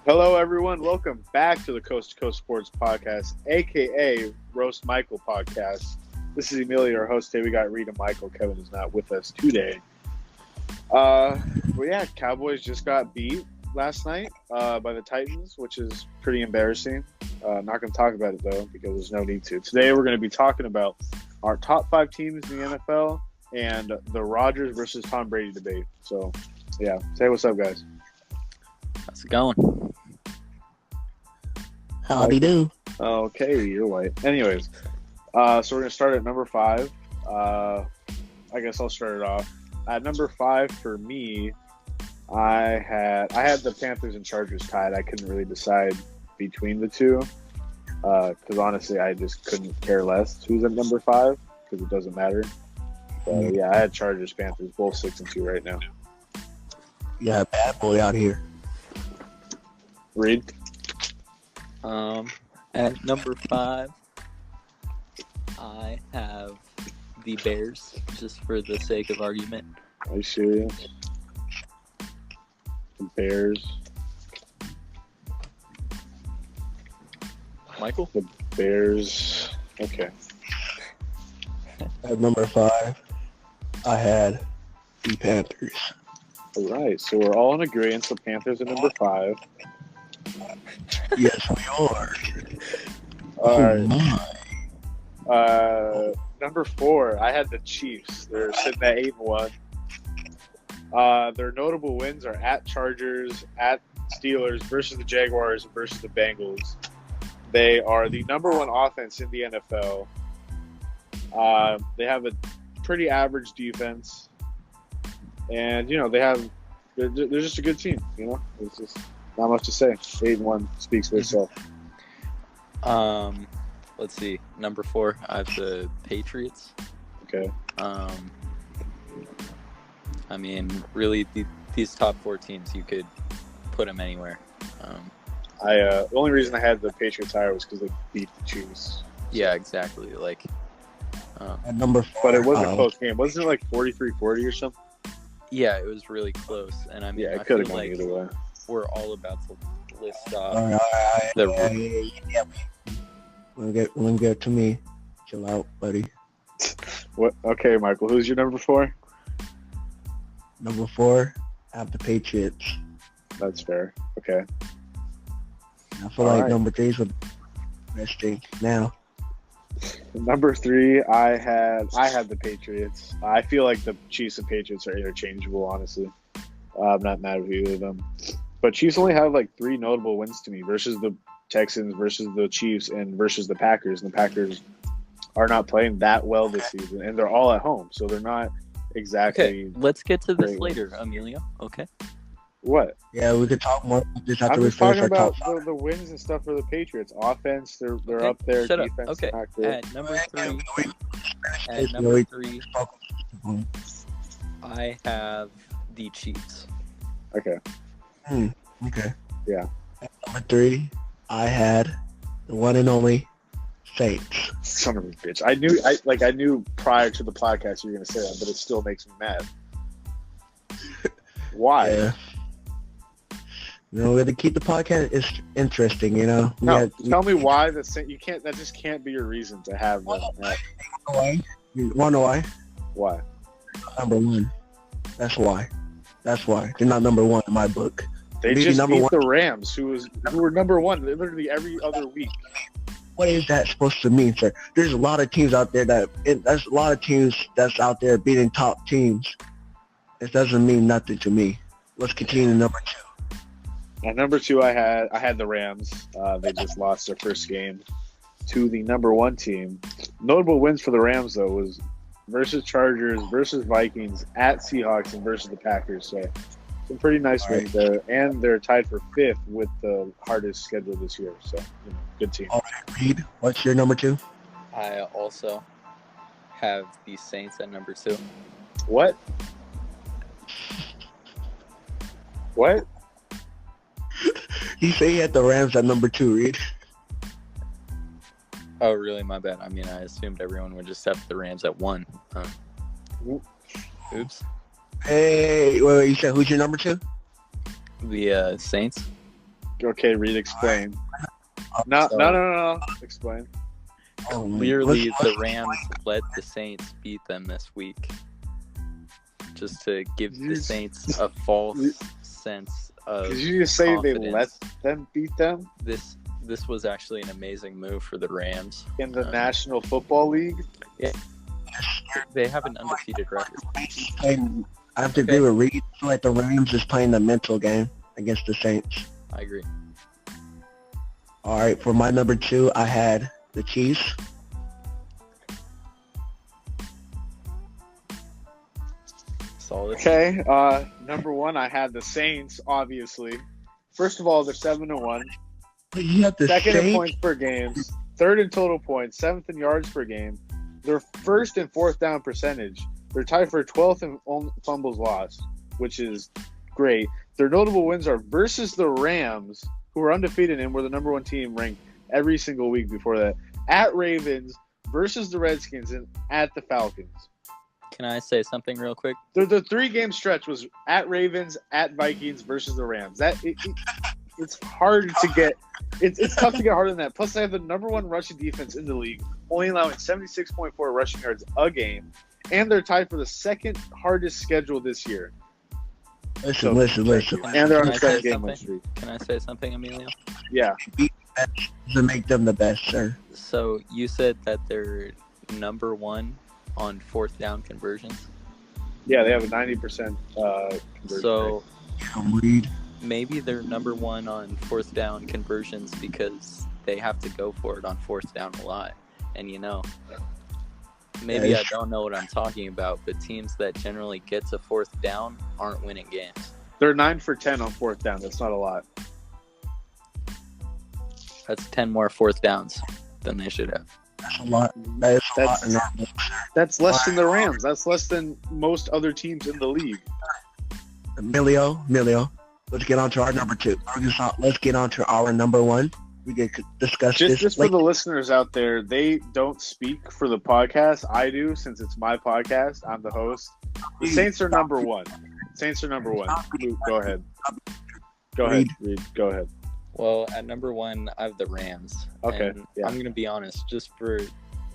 Hello, everyone. Welcome back to the Coast to Coast Sports Podcast, aka Roast Michael Podcast. This is Emilio, your host. Today we got Reed and Michael. Kevin is not with us today. Cowboys just got beat last night by the Titans, which is pretty embarrassing. Not going to talk about it though because there's no need to. Today we're going to be talking about our top 5 teams in the NFL and the Rodgers versus Tom Brady debate. So, yeah, say what's up, guys. How's it going? Howdy do. Okay, you're white. Anyways, so we're gonna start at number 5. I guess I'll start it off. At number 5 for me, I had the Panthers and Chargers tied. I couldn't really decide between the two because honestly, I just couldn't care less who's at number 5 because it doesn't matter. But yeah, I had Chargers, Panthers, both 6-2 right now. Yeah, bad boy out here. Reed? At number 5, I have the Bears, just for the sake of argument. Are you serious? The Bears. Michael? The Bears. Okay. At number 5, I had the Panthers. All right. So we're all in agreement. So Panthers at number 5. Yes, we are. All right. My. Number 4, I had the Chiefs. They're sitting at 8-1. Their notable wins are at Chargers, at Steelers, versus the Jaguars, versus the Bengals. They are the number 1 offense in the NFL. They have a pretty average defense, and they're just a good team. It's just not much to say. 8-1 speaks for itself. Let's see. Number 4, I have the Patriots. Okay. I mean, really, these top 4 teams, you could put them anywhere. The only reason I had the Patriots higher was because they beat the Chiefs. Yeah, exactly. At number 4. But it was a close game. Wasn't it like 43-40 or something? Yeah, it was really close. And I mean, Yeah, it I could feel have gone like either way. we're all about to list off All right. the Yeah. When get to me. Chill out, buddy. What? Okay, Michael. Who's your number 4? Number 4, I have the Patriots. That's fair. Okay. I feel All like right. number 3 is the best thing now. Number 3, I had the Patriots. I feel like the Chiefs and Patriots are interchangeable, honestly. I'm not mad with either of them. But Chiefs only have like 3 notable wins to me versus the Texans, versus the Chiefs, and versus the Packers. And the Packers are not playing that well this season, and they're all at home, so they're not exactly. Okay, let's get to this great later, Emilio. Okay. What? Yeah, we could talk more. Just I'm after we just finish talking our about top the wins and stuff for the Patriots. Offense, they're Okay, up there. shut up. Defense, Okay. not good. At number 3, I have the Chiefs. Okay. Okay. Yeah. At number 3, I had the one and only Saints. Son of a bitch. I knew prior to the podcast you were going to say that, but it still makes me mad. Why? Yeah. We have to keep the podcast interesting, No, Yeah, tell me why you can't. That just can't be your reason to have them. You want to know why? Why? Number 1. That's why. They're not number 1 in my book. They Maybe just number beat 1. the Rams, who were number 1 literally every other week. What is that supposed to mean, sir? There's a lot of teams out there that's a lot of teams that's out there beating top teams. It doesn't mean nothing to me. Let's continue to number 2. At number 2, I had the Rams. They just lost their first game to the number 1 team. Notable wins for the Rams though was versus Chargers, versus Vikings, at Seahawks, and versus the Packers. So some pretty nice wins there, and they're tied for 5th with the hardest schedule this year. So good team. All right, Reed, what's your number 2? I also have the Saints at number 2. What? What? He said he had the Rams at number 2, Reed. Oh, really? My bad. I mean, I assumed everyone would just have the Rams at 1. Oops. Hey, wait, you said who's your number 2? The Saints. Okay, Reed, explain. No. Explain. Clearly, the Rams let the Saints beat them this week, just to give the Saints a false sense of Did you just say confidence. they let them beat them? This was actually an amazing move for the Rams. In the National Football League? Yeah. They have an undefeated record. I have to agree with Reed. I feel like the Rams is playing the mental game against the Saints. I agree. All right, for my number 2, I had the Chiefs. Solid. Okay, number 1, I had the Saints, obviously. First of all, they're 7-1. You have the Second in Saints? points per game. Third in total points. 7th in yards per game. They're first in fourth down percentage. They're tied for 12th in fumbles lost, which is great. Their notable wins are versus the Rams, who are undefeated and were the number 1 team ranked every single week before that. At Ravens, versus the Redskins, and at the Falcons. Can I say something real quick? The 3-game stretch was at Ravens, at Vikings, versus the Rams. It's hard to get. It's tough to get harder than that. Plus, they have the number 1 rushing defense in the league, only allowing 76.4 rushing yards a game, and they're tied for the second hardest schedule this year. Listen. And they're on a 7-game win streak. Can I say something, Emilio? Yeah. To make them the best, sir. So you said that they're number 1 on fourth down conversions. Yeah, they have a 90% conversion So Reed. maybe they're number 1 on fourth down conversions because they have to go for it on fourth down a lot. And maybe Yeah, I don't know what I'm talking about, but teams that generally get to fourth down aren't winning games. They're 9 for 10 on fourth down. That's not a lot. That's 10 more fourth downs than they should have. That's a lot. That is a lot. in that book. That's less than the Rams. That's less than most other teams in the league. Emilio, let's get on to our number 2. Let's get on to our number 1. We can discuss this. Just for the listeners out there, they don't speak for the podcast. I do, since it's my podcast. I'm the host. The Saints are number 1. Saints are number 1. Luke, go ahead. Go ahead, Reed. Go ahead. Well, at number 1, I have the Rams. Okay, And yeah. I'm going to be honest, just for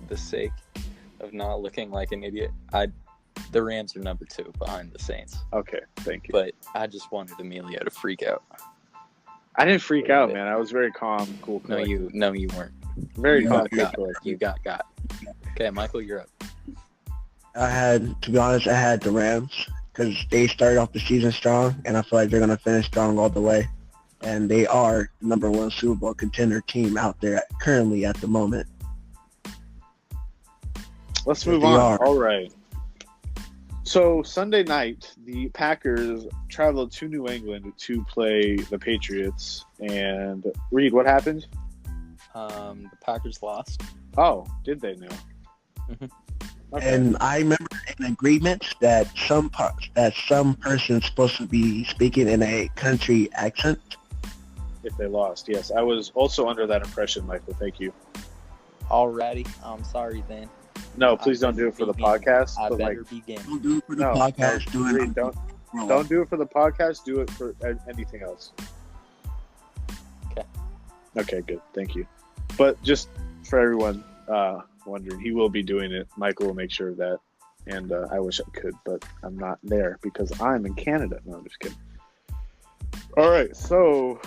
the sake of not looking like an idiot, the Rams are number 2 behind the Saints. Okay, thank you. But I just wanted Emilio to freak out. I didn't freak out, man. I was very calm, cool. No, you weren't. Very calm. You got. Okay, Michael, you're up. To be honest, I had the Rams because they started off the season strong, and I feel like they're going to finish strong all the way. And they are the number 1 Super Bowl contender team out there currently at the moment. Let's move on. All right. So Sunday night, the Packers traveled to New England to play the Patriots. And Reed, what happened? The Packers lost. Oh, did they now? Okay. And I remember an agreement that some person's supposed to be speaking in a country accent. If they lost, yes. I was also under that impression, Michael. Thank you. Alrighty. I'm sorry then. No, please don't do it for the podcast. I but better begin. Don't do it for the podcast. Reed, don't do it for the podcast. Do it for anything else. Okay. Okay, good. Thank you. But just for everyone wondering, he will be doing it. Michael will make sure of that. And I wish I could, but I'm not there because I'm in Canada. No, I'm just kidding. All right, so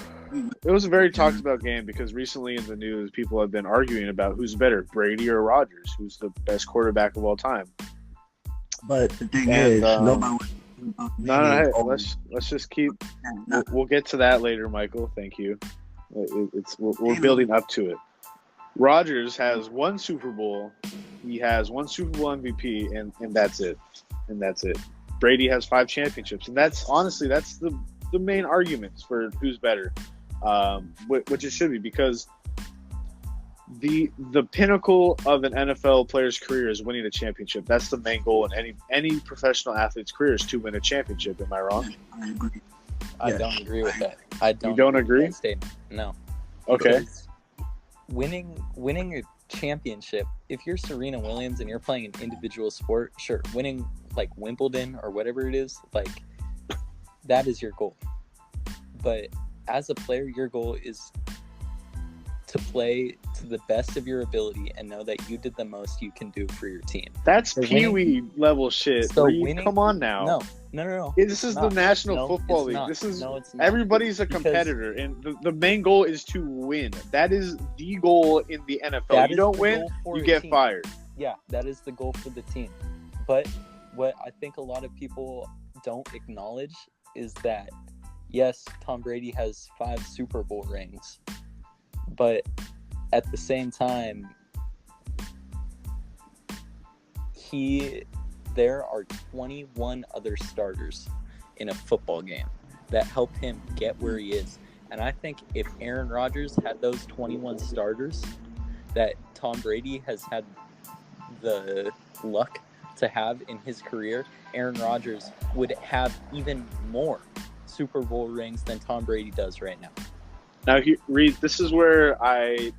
it was a very talked about game because recently in the news, people have been arguing about who's better, Brady or Rodgers, who's the best quarterback of all time. But the thing is, nobody. Hey, let's just keep. We'll get to that later, Michael. Thank you. We're building up to it. Rodgers has 1 Super Bowl. He has 1 Super Bowl MVP, and that's it. And that's it. Brady has 5 championships, and that's the main arguments for who's better, which it should be, because the pinnacle of an NFL player's career is winning a championship. That's the main goal in any professional athlete's career, is to win a championship. Am I wrong? I agree. I don't agree with that. I don't. You don't agree? With that statement. No. Okay. Because winning a championship, if you're Serena Williams and you're playing an individual sport, sure, winning like Wimbledon or whatever it is, like that is your goal. But as a player, your goal is to play to the best of your ability and know that you did the most you can do for your team. That's Pee-wee level shit. So come on now. No. This is the National Football League. This is everybody's a competitor, and the main goal is to win. That is the goal in the NFL. You don't win, you get fired. Yeah, that is the goal for the team. But what I think a lot of people don't acknowledge is that, yes, Tom Brady has 5 Super Bowl rings, but at the same time, there are 21 other starters in a football game that helped him get where he is. And I think if Aaron Rodgers had those 21 starters that Tom Brady has had the luck to have in his career, Aaron Rodgers would have even more Super Bowl rings than Tom Brady does right now. Now, Reed, this is where I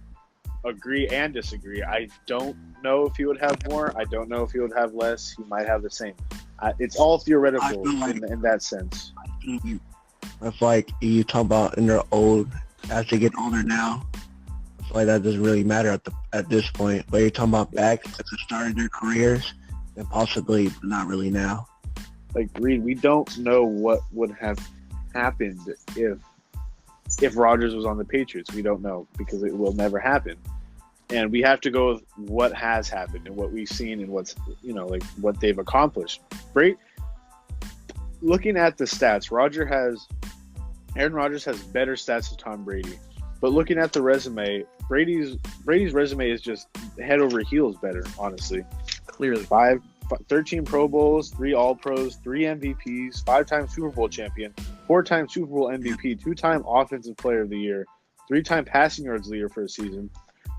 agree and disagree. I don't know if he would have more. I don't know if he would have less. He might have the same. It's all theoretical in that sense. It's like you talk about in their old, as they get older now, I feel like that doesn't really matter at this point. But you're talking about back at the start of their careers, and possibly not really now. Like, Reed, we don't know what would have happened if Rodgers was on the Patriots. We don't know, because it will never happen. And we have to go with what has happened and what we've seen and what's, what they've accomplished. Great. Looking at the stats, Aaron Rodgers has better stats than Tom Brady. But looking at the resume, Brady's resume is just head over heels better, honestly. Clearly. 13 Pro Bowls, 3 All-Pros, 3 MVPs, 5-time Super Bowl champion, 4-time Super Bowl MVP, 2-time Offensive Player of the Year, 3-time passing yards leader for a season,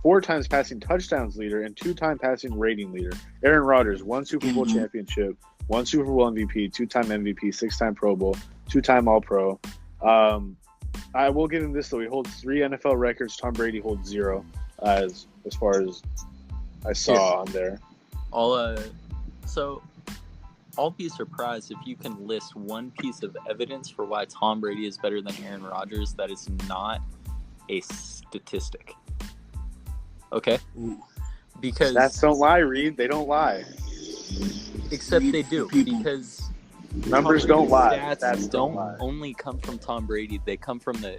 4 times passing touchdowns leader, and 2-time passing rating leader. Aaron Rodgers, 1 Super Bowl championship, 1 Super Bowl MVP, 2-time MVP, 6-time Pro Bowl, 2-time All-Pro. I will give him this, though. He holds 3 NFL records. Tom Brady holds 0, as far as I saw on there. So I'll be surprised if you can list one piece of evidence for why Tom Brady is better than Aaron Rodgers that is not a statistic. Okay? Because stats don't lie, Reed. They don't lie. Except they do, because numbers don't lie. Stats don't only come from Tom Brady. They come from the...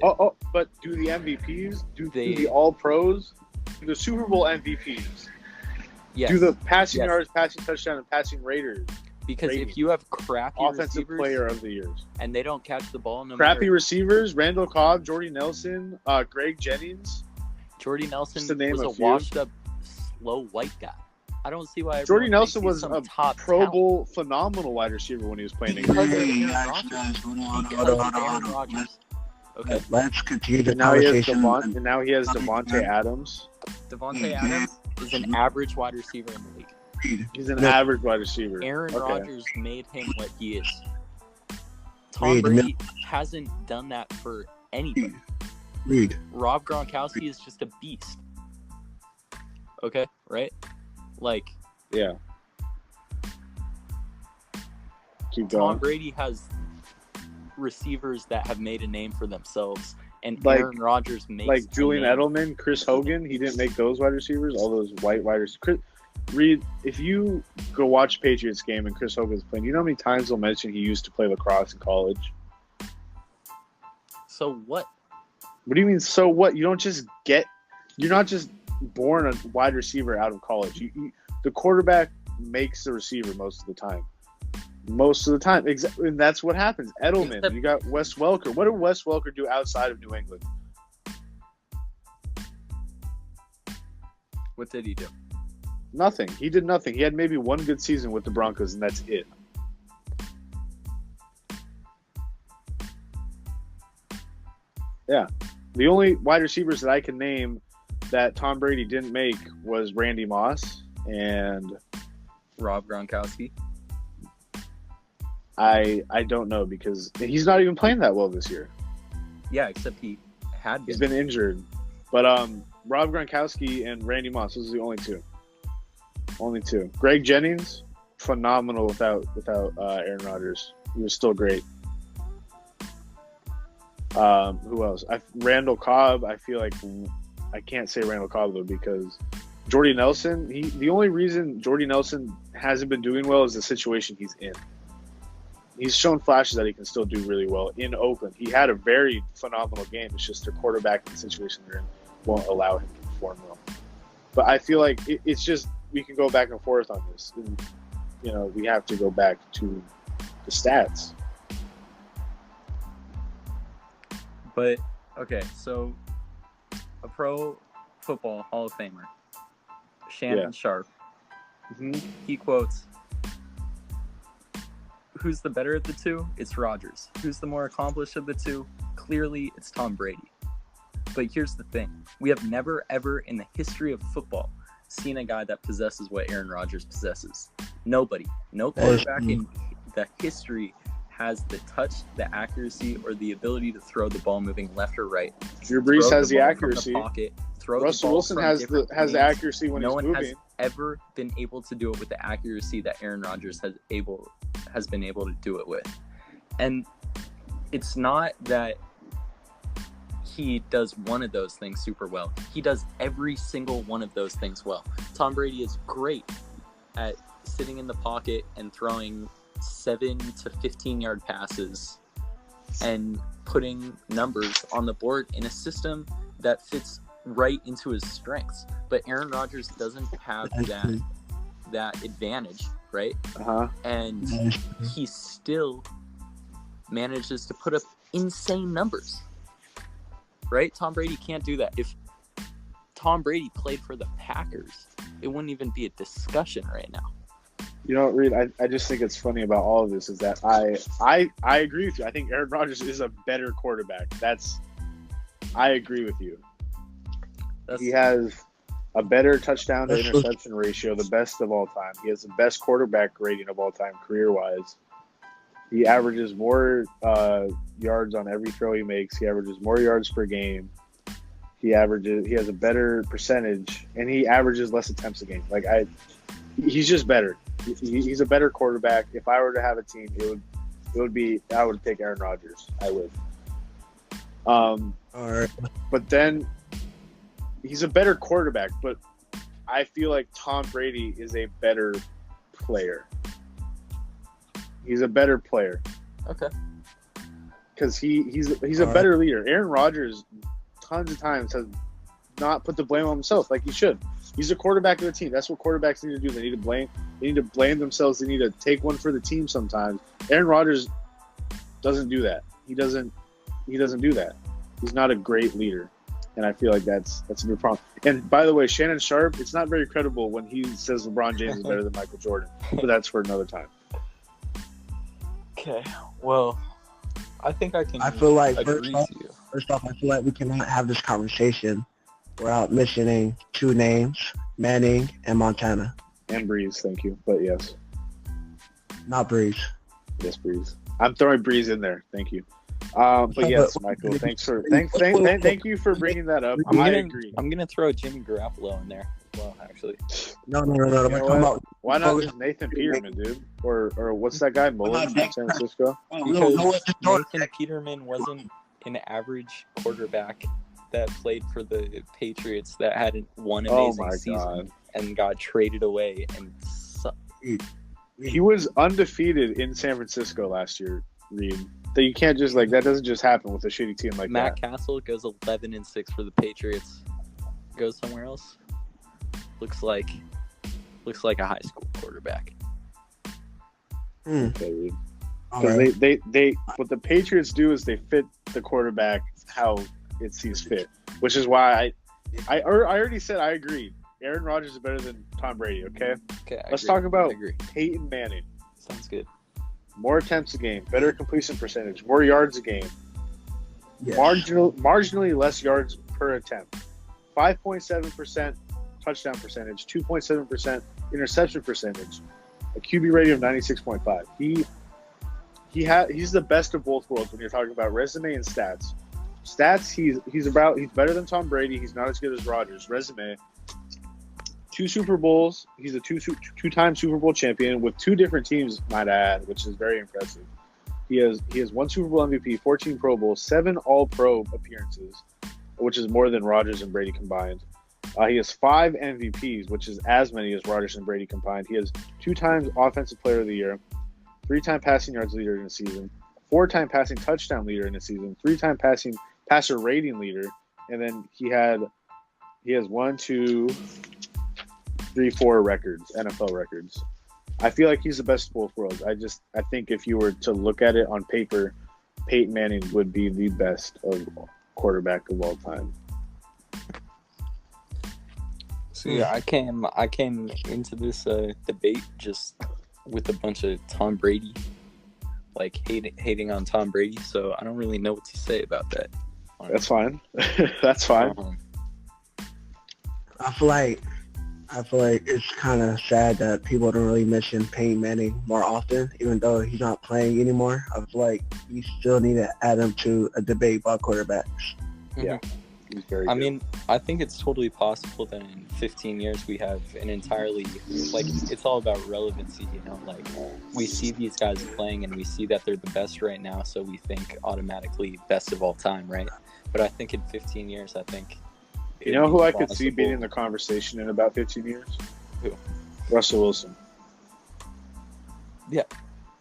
But do the MVPs, do the All-Pros, do the Super Bowl MVPs, do the passing yards, passing touchdown, and passing raters. Because if you have crappy Offensive receivers, Player of the Years, and they don't catch the ball, receivers, Randall Cobb, Jordy Nelson, Greg Jennings. Jordy Nelson was a washed-up, slow white guy. I don't see why. Jordy Nelson was a Pro Bowl phenomenal wide receiver when he was playing. Because of Aaron Rodgers. Okay. Let's continue the now conversation. And now he has Devontae Adams. Devontae Adams is an average wide receiver in the league. He's an average wide receiver. Aaron Rodgers made him what he is. Tom Brady hasn't done that for anybody. Rob Gronkowski is just a beast. Okay, right? Like, yeah. Keep going. Tom Brady has receivers that have made a name for themselves, and Aaron Rodgers makes like Julian Edelman, Chris Hogan. He didn't make those wide receivers. All those white wide receivers. Reed, if you go watch Patriots game and Chris Hogan's playing, you know how many times they'll mention he used to play lacrosse in college? So what? What do you mean, so what? You're not just born a wide receiver out of college. The quarterback makes the receiver most of the time. Exactly, and that's what happens. Edelman, you got Wes Welker. What did Wes Welker do outside of New England? What did he do? Nothing. He did nothing. He had maybe one good season with the Broncos, and that's it. Yeah. The only wide receivers that I can name that Tom Brady didn't make was Randy Moss and Rob Gronkowski. I don't know, because he's not even playing that well this year. Yeah, except he's been injured. But Rob Gronkowski and Randy Moss, those are the only two. Only two. Greg Jennings, phenomenal without Aaron Rodgers. He was still great. Who else? Randall Cobb. I feel like I can't say Randall Cobb though because Jordy Nelson. The only reason Jordy Nelson hasn't been doing well is the situation he's in. He's shown flashes that he can still do really well in Oakland. He had a very phenomenal game. It's just their quarterback and the situation they're in won't allow him to perform well. But I feel like it's just we can go back and forth on this. And, we have to go back to the stats. But, okay, so a pro football Hall of Famer, Shannon Sharp, he quotes, "Who's the better of the two? It's Rodgers. Who's the more accomplished of the two? Clearly, it's Tom Brady. But here's the thing. We have never, ever in the history of football seen a guy that possesses what Aaron Rodgers possesses. Nobody. No quarterback in the history has the touch, the accuracy, or the ability to throw the ball moving left or right. Drew Brees has the accuracy. Russell Wilson has the accuracy when he's moving. No one has ever been able to do it with the accuracy that Aaron Rodgers has been able to do it with. And it's not that he does one of those things super well. He does every single one of those things well. Tom Brady is great at sitting in the pocket and throwing 7 to 15-yard passes and putting numbers on the board in a system that fits right into his strengths. But Aaron Rodgers doesn't have that advantage, right? And he still manages to put up insane numbers, right? Tom Brady can't do that. If Tom Brady played for the Packers, it wouldn't even be a discussion right now. Reed, I just think it's funny about all of this is that I agree with you. I think Aaron Rodgers is a better quarterback. I agree with you. He has a better touchdown to interception ratio, the best of all time. He has the best quarterback rating of all time, career-wise. He averages more yards on every throw he makes. He averages more yards per game. He has a better percentage, and he averages less attempts a game. He's just better. He's a better quarterback. If I were to have a team, it would be I would take Aaron Rodgers. I would. All right. But then he's a better quarterback, but I feel like Tom Brady is a better player. He's a better player. Okay. Because he's a better leader. Aaron Rodgers tons of times has not put the blame on himself like he should. He's a quarterback of the team. That's what quarterbacks need to do. They need to blame themselves. They need to take one for the team sometimes. Aaron Rodgers doesn't do that. He doesn't do that. He's not a great leader. And I feel like that's a big problem. And by the way, Shannon Sharp, it's not very credible when he says LeBron James is better than Michael Jordan. But that's for another time. Okay. Well, I think I feel like agree to you. First off, I feel like we cannot have this conversation without mentioning two names, Manning and Montana. And Breeze, thank you. But yes. Not Breeze. Yes, Breeze. I'm throwing Breeze in there. Thank you. But yes, Michael, thank you for bringing that up. I agree. I'm gonna throw Jimmy Garoppolo in there as well, actually. No. Why not just Nathan Peterman, dude? Or what's that guy, Mullen from San Francisco? Because Nathan Peterman wasn't an average quarterback that played for the Patriots that had one amazing season and got traded away and sucked. He was undefeated in San Francisco last year, Reed. That you can't just that doesn't just happen with a shitty team like Matt that. Matt Castle goes 11-6 for the Patriots. Goes somewhere else. Looks like a high school quarterback. Okay, Reed. Because they what the Patriots do is they fit the quarterback how it sees fit, which is why I already said I agreed. Aaron Rodgers is better than Tom Brady. Okay. Let's talk about Peyton Manning. Sounds good. More attempts a game, better completion percentage, more yards a game, yes. marginally less yards per attempt, 5.7% touchdown percentage, 2.7% interception percentage, a QB rating of 96.5. He's the best of both worlds when you're talking about resume and stats. Stats, he's better than Tom Brady. He's not as good as Rodgers. Resume, 2 Super Bowls. He's a two-time Super Bowl champion with 2 different teams, might I add, which is very impressive. He has 1 Super Bowl MVP, 14 Pro Bowls, 7 All-Pro appearances, which is more than Rodgers and Brady combined. He has 5 MVPs, which is as many as Rodgers and Brady combined. He has 2 times Offensive Player of the Year, 3-time passing yards leader in a season, 4-time passing touchdown leader in a season, 3-time passer rating leader, and then he has 1, 2, 3, 4 records, NFL records. I feel like he's the best of both worlds. I think if you were to look at it on paper, Peyton Manning would be the best of quarterback of all time. So yeah, I came into this debate just with a bunch of Tom Brady, like hating on Tom Brady. So I don't really know what to say about that. That's fine. That's fine. I feel like it's kind of sad that people don't really mention Peyton Manning more often, even though he's not playing anymore. I feel like you still need to add him to a debate about quarterbacks. Yeah, he's very good. I mean, I think it's totally possible that in 15 years we have an entirely, like, it's all about relevancy, you know? Like, we see these guys playing and we see that they're the best right now, so we think automatically best of all time, right? But I think in 15 years, I think... You know who I could see being in the conversation in about 15 years? Who? Russell Wilson. Yeah.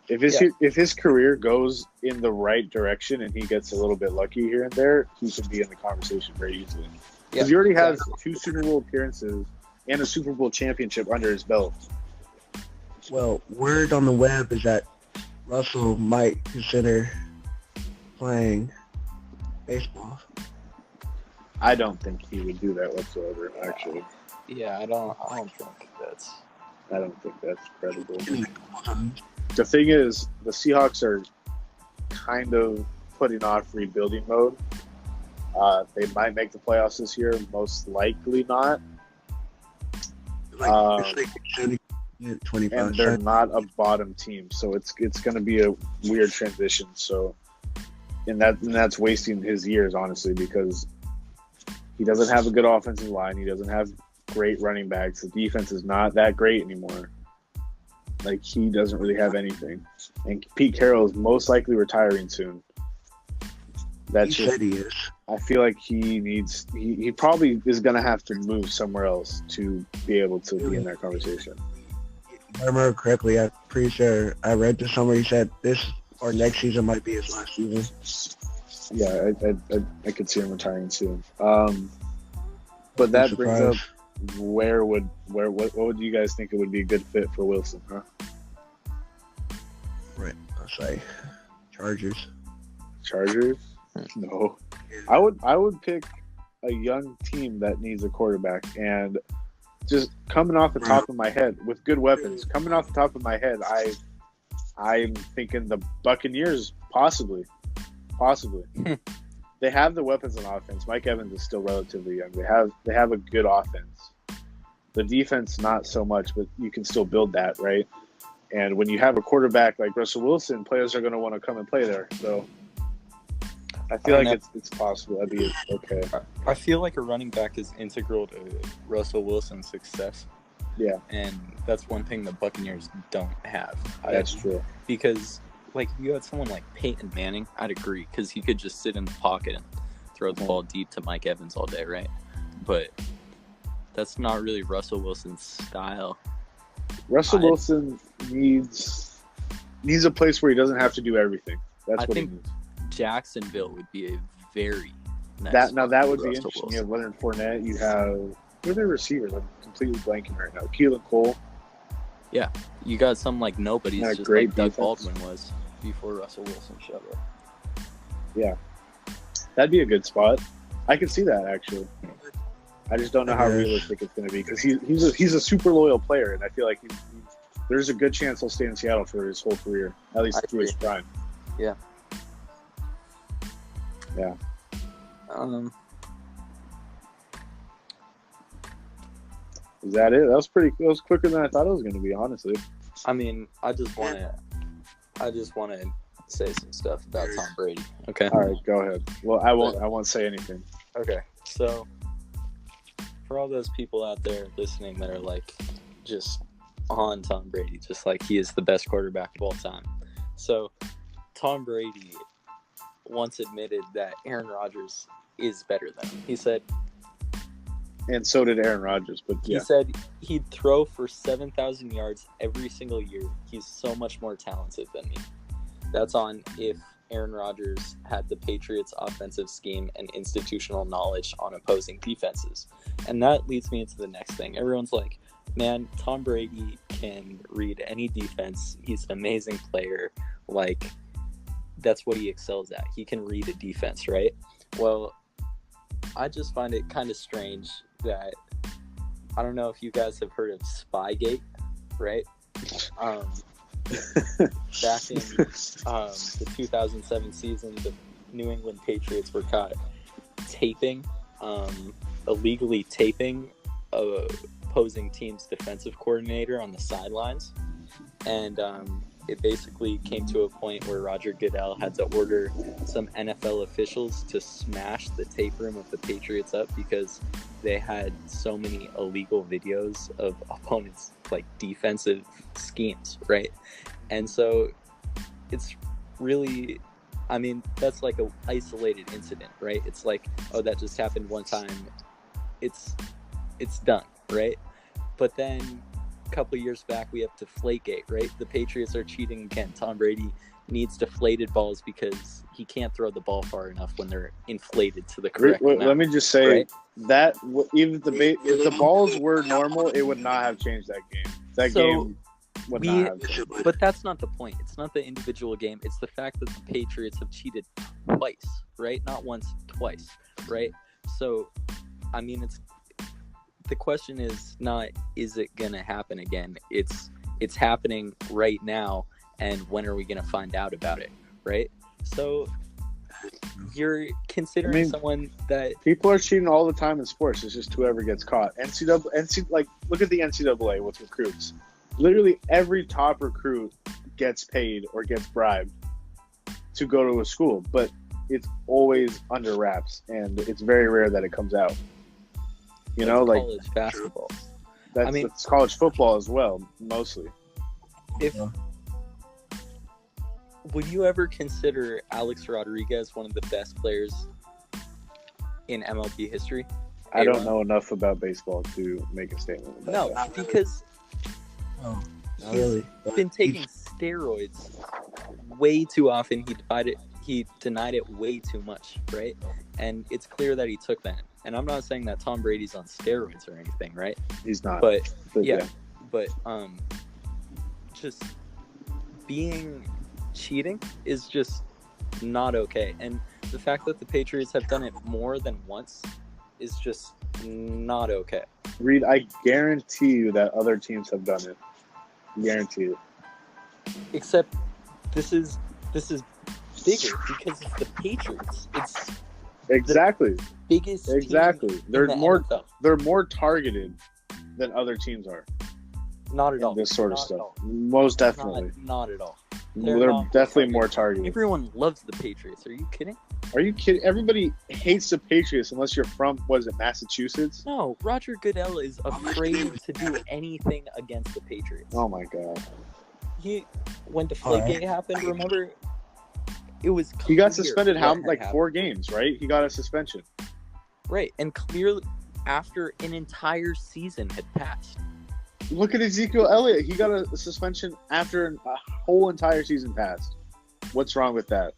If his career goes in the right direction and he gets a little bit lucky here and there, he can be in the conversation very easily. Because he already has 2 Super Bowl appearances and a Super Bowl championship under his belt. Well, word on the web is that Russell might consider playing baseball. I don't think he would do that whatsoever, actually. Yeah, I don't think that's credible. The thing is, the Seahawks are kind of putting off rebuilding mode. They might make the playoffs this year, most likely not. And they're not a bottom team, so it's going to be a weird transition. So, and that's wasting his years, honestly, because he doesn't have a good offensive line. He doesn't have great running backs. The defense is not that great anymore. Like, he doesn't really have anything. And Pete Carroll is most likely retiring soon. He said he is. I feel like he probably is going to have to move somewhere else to be able to be in that conversation. If I remember correctly, I'm pretty sure I read this somewhere. He said this or next season might be his last season. Yeah, I could see him retiring soon. But that brings up what would you guys think it would be a good fit for Wilson, huh? Right, I'll say Chargers. Chargers? No. I would pick a young team that needs a quarterback, and just coming off the top of my head with good weapons. Coming off the top of my head, I'm thinking the Buccaneers possibly. They have the weapons on offense. Mike Evans is still relatively young. They have a good offense. The defense, not so much, but you can still build that, right? And when you have a quarterback like Russell Wilson, players are going to want to come and play there. So I feel like it's possible. That'd be okay. I feel like a running back is integral to Russell Wilson's success. Yeah. And that's one thing the Buccaneers don't have. That's true. Because, like, if you had someone like Peyton Manning, I'd agree, because he could just sit in the pocket and throw the ball deep to Mike Evans all day, right? But that's not really Russell Wilson's style. Russell Wilson needs a place where he doesn't have to do everything. That's what he needs. Jacksonville would be a very nice that would be Russell interesting. Wilson. You have Leonard Fournette. You have who are their receivers? I'm completely blanking right now. Keelan Cole. Yeah, you got some like nobodies, Yeah, just great like Doug defense. Baldwin was before Russell Wilson showed up. Yeah, that'd be a good spot. I can see that actually. I just don't know how realistic it's going to be because he's a super loyal player, and I feel like there's a good chance he'll stay in Seattle for his whole career, at least through his prime. Yeah. Yeah. Is that it? That was quicker than I thought it was going to be, honestly. I mean, I just want to say some stuff about Tom Brady. Okay. All right, go ahead. Well, I won't say anything. Okay. So, for all those people out there listening that are like just on Tom Brady, just like he is the best quarterback of all time. So, Tom Brady once admitted that Aaron Rodgers is better than him. He said, and so did Aaron Rodgers. But he said he'd throw for 7,000 yards every single year. He's so much more talented than me. That's on if Aaron Rodgers had the Patriots' offensive scheme and institutional knowledge on opposing defenses. And that leads me into the next thing. Everyone's like, man, Tom Brady can read any defense. He's an amazing player. Like, that's what he excels at. He can read a defense, right? Well, I just find it kind of strange that, I don't know if you guys have heard of Spygate, right? Back in the 2007 season, the New England Patriots were caught illegally taping opposing team's defensive coordinator on the sidelines. And it basically came to a point where Roger Goodell had to order some NFL officials to smash the tape room of the Patriots up because they had so many illegal videos of opponents' like defensive schemes, right? And so it's really, I mean, that's like an isolated incident, right? It's like, oh, that just happened one time. It's done, right? But then a couple years back, we have Deflategate, right? The Patriots are cheating again. Tom Brady needs deflated balls because he can't throw the ball far enough when they're inflated to the correct amount. Let me just say right? that even if the balls were normal, it would not have changed that game. That game would not have changed. But that's not the point. It's not the individual game. It's the fact that the Patriots have cheated twice, right? Not once, twice, right? So, I mean, the question is not, is it going to happen again? It's happening right now, and when are we going to find out about it, right? So you're considering someone that... People are cheating all the time in sports. It's just whoever gets caught. NCAA, look at the NCAA with recruits. Literally every top recruit gets paid or gets bribed to go to a school, but it's always under wraps, and it's very rare that it comes out. You know, like college basketball. It's college football as well, mostly. Would you ever consider Alex Rodriguez one of the best players in MLB history? I don't know enough about baseball to make a statement about that. Because he's been taking steroids way too often. He denied it way too much, right? And it's clear that he took that. And I'm not saying that Tom Brady's on steroids or anything, right? He's not. But just cheating is just not okay. And the fact that the Patriots have done it more than once is just not okay. Reed, I guarantee you that other teams have done it. Guarantee you. Except this is bigger because it's the Patriots. It's exactly biggest exactly. They're NFL. They're more targeted than other teams are. Not at all. This sort of stuff. Most definitely. Not at all. They're definitely more targeted. Everyone loves the Patriots. Are you kidding? Are you kidding? Everybody hates the Patriots unless you're from, Massachusetts? No, Roger Goodell is afraid to do anything against the Patriots. Oh my God. When Deflategate happened, remember? It was clear he got suspended 4 happened. games, right? He got a suspension. Right, and clearly after an entire season had passed. Look at Ezekiel Elliott. He got a suspension after a whole entire season passed. What's wrong with that?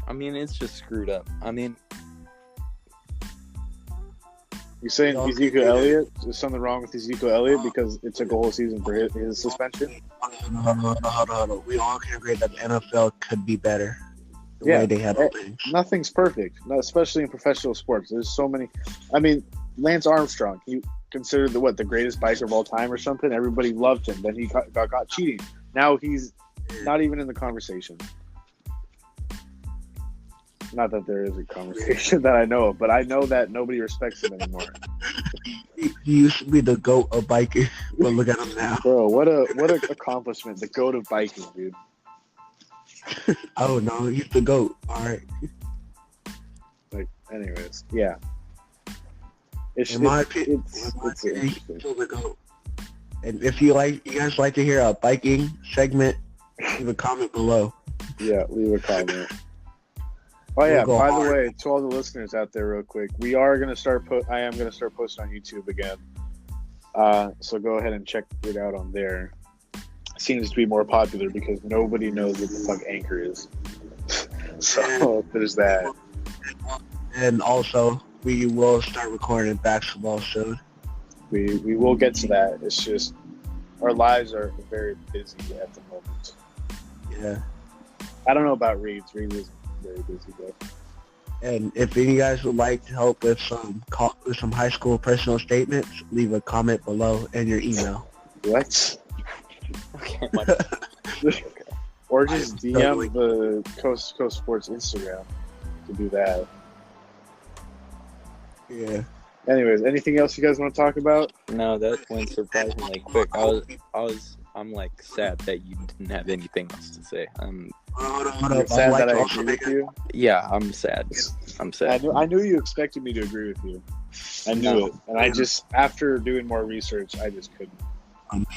I mean, it's just screwed up. I mean, you're saying Ezekiel Elliott? There's something wrong with Ezekiel Elliott because it took a whole season for his suspension? Hold on. We all can agree that the NFL could be better. The way they have things. Nothing's perfect, especially in professional sports. There's so many. I mean, Lance Armstrong, he considered the greatest biker of all time or something. Everybody loved him. Then he got caught cheating. Now he's not even in the conversation. Not that there is a conversation that I know of, but I know that nobody respects him anymore. He used to be the GOAT of biking, but look at him now. Bro, what a accomplishment. The GOAT of biking, dude. Oh, no, he's the GOAT. All right. Anyways, yeah. In my opinion, he's still the GOAT. And if you guys like to hear a biking segment, Leave a comment below. Yeah, leave a comment. Oh yeah, by the way, to all the listeners out there, real quick, we are gonna start. I am gonna start posting on YouTube again. So go ahead and check it out on there. Seems to be more popular because nobody knows what the fuck Anchor is. So there's that. And also, we will start recording basketball soon. We will get to that. It's just our lives are very busy at the moment. Yeah. I don't know about Reed's. Reed is very busy though. And if any of you guys would like to help with some high school personal statements, leave a comment below and your email. What? Okay. Or just DM the Coast to Coast Sports Instagram to do that. Yeah. Anyways, anything else you guys want to talk about? No, that went surprisingly quick. I'm like sad that you didn't have anything else to say. Hold You're up. sad I'd that I like to agree with you? Yeah, I'm sad. I'm sad. I knew you expected me to agree with you. I knew it. And I just, after doing more research, I just couldn't.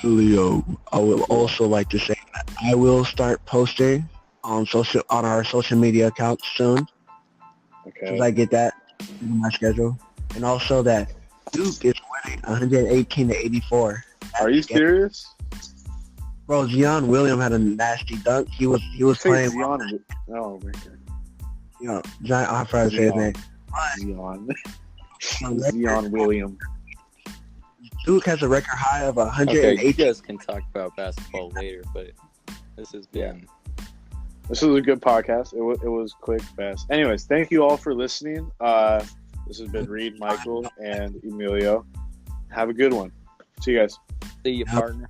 Emilio, I would also like to say that I will start posting on our social media accounts soon. Okay. As I get that in my schedule. And also that Duke is winning 118-84. Are you serious? Bro, Zion Williams had a nasty dunk. He was playing. Zion. Oh my god. You know, Zion. I forgot to say his name. Zion Williams. Duke has a record high of 108. Okay, you guys can talk about basketball later, but this has been. This was a good podcast. It was quick, fast. Anyways, thank you all for listening. This has been Reed, Michael, and Emilio. Have a good one. See you guys. See you, partner.